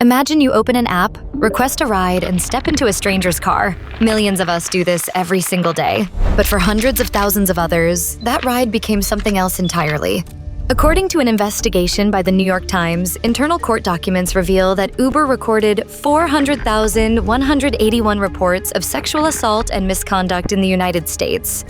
Imagine you open an app, request a ride, and step into a stranger's car. Millions of us do this every single day. But for hundreds of thousands of others, that ride became something else entirely. According to an investigation by the New York Times, internal court documents reveal that Uber recorded 400,181 reports of sexual assault and misconduct in the United States.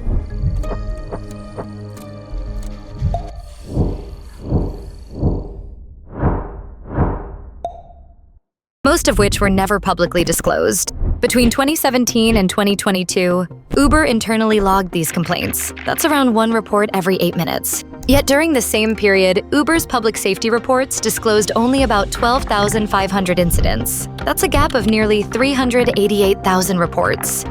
Most of which were never publicly disclosed. Between 2017 and 2022, Uber internally logged these complaints. That's around one report every 8 minutes. Yet during the same period, Uber's public safety reports disclosed only about 12,500 incidents. That's a gap of nearly 388,000 reports.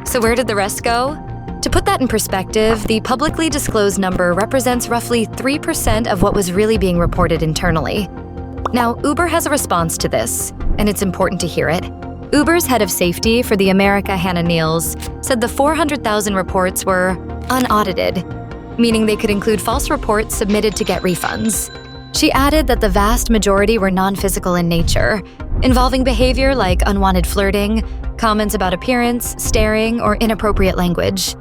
So where did the rest go? To put that in perspective, the publicly disclosed number represents roughly 3% of what was really being reported internally. Now, Uber has a response to this, and it's important to hear it. Uber's head of safety for the America, Hannah Niels, said the 400,000 reports were unaudited, meaning they could include false reports submitted to get refunds. She added that the vast majority were non-physical in nature, involving behavior like unwanted flirting, comments about appearance, staring, or inappropriate language.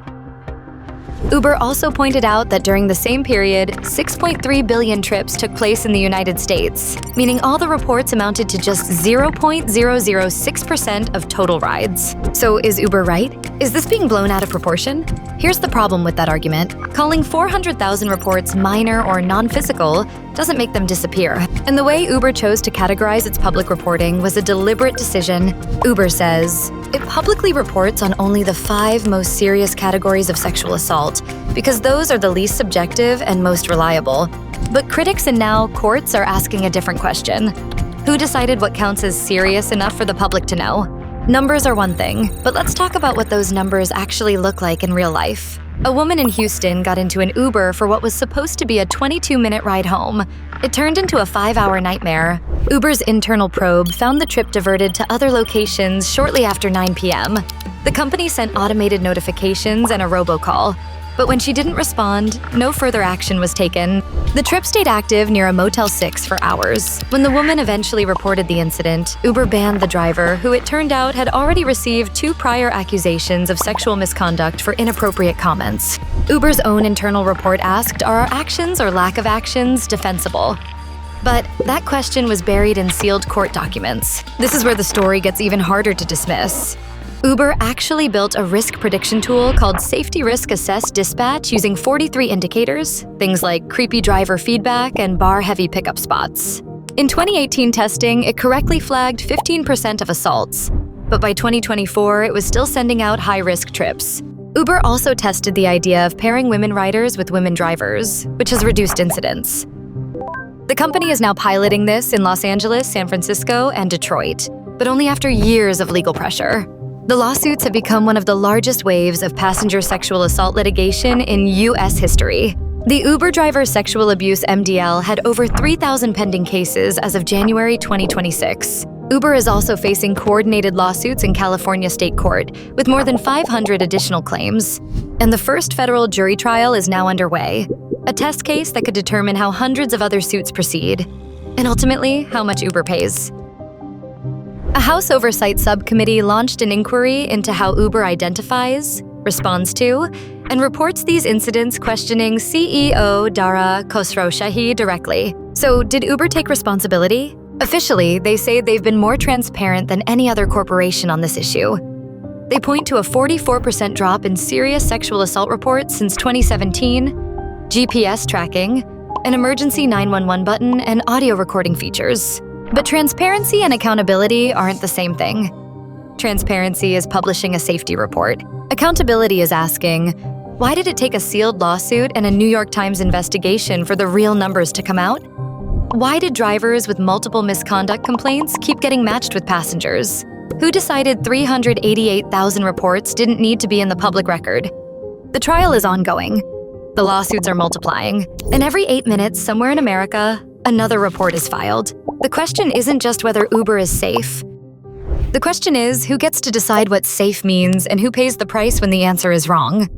Uber also pointed out that during the same period, 6.3 billion trips took place in the United States, meaning all the reports amounted to just 0.006% of total rides. So is Uber right? Is this being blown out of proportion? Here's the problem with that argument. Calling 400,000 reports minor or non-physical doesn't make them disappear. And the way Uber chose to categorize its public reporting was a deliberate decision. Uber says, it publicly reports on only the 5 most serious categories of sexual assault because those are the least subjective and most reliable. But critics and now courts are asking a different question. Who decided what counts as serious enough for the public to know? Numbers are one thing, but let's talk about what those numbers actually look like in real life. A woman in Houston got into an Uber for what was supposed to be a 22-minute ride home. It turned into a 5-hour nightmare. Uber's internal probe found the trip diverted to other locations shortly after 9 p.m. The company sent automated notifications and a robocall. But when she didn't respond, no further action was taken. The trip stayed active near a Motel 6 for hours. When the woman eventually reported the incident, Uber banned the driver, who it turned out had already received 2 prior accusations of sexual misconduct for inappropriate comments. Uber's own internal report asked, are our actions or lack of actions defensible? But that question was buried in sealed court documents. This is where the story gets even harder to dismiss. Uber actually built a risk prediction tool called Safety Risk Assess Dispatch using 43 indicators, things like creepy driver feedback and bar-heavy pickup spots. In 2018 testing, it correctly flagged 15% of assaults, but by 2024, it was still sending out high-risk trips. Uber also tested the idea of pairing women riders with women drivers, which has reduced incidents. The company is now piloting this in Los Angeles, San Francisco, and Detroit, but only after years of legal pressure. The lawsuits have become one of the largest waves of passenger sexual assault litigation in U.S. history. The Uber driver sexual abuse MDL had over 3,000 pending cases as of January 2026. Uber is also facing coordinated lawsuits in California State Court, with more than 500 additional claims. And the first federal jury trial is now underway, a test case that could determine how hundreds of other suits proceed, and ultimately, how much Uber pays. A House Oversight Subcommittee launched an inquiry into how Uber identifies, responds to, and reports these incidents, questioning CEO Dara Khosrowshahi directly. So, did Uber take responsibility? Officially, they say they've been more transparent than any other corporation on this issue. They point to a 44% drop in serious sexual assault reports since 2017, GPS tracking, an emergency 911 button, and audio recording features. But transparency and accountability aren't the same thing. Transparency is publishing a safety report. Accountability is asking, why did it take a sealed lawsuit and a New York Times investigation for the real numbers to come out? Why did drivers with multiple misconduct complaints keep getting matched with passengers? Who decided 388,000 reports didn't need to be in the public record? The trial is ongoing. The lawsuits are multiplying. And every 8 minutes, somewhere in America, another report is filed. The question isn't just whether Uber is safe. The question is, who gets to decide what safe means and who pays the price when the answer is wrong?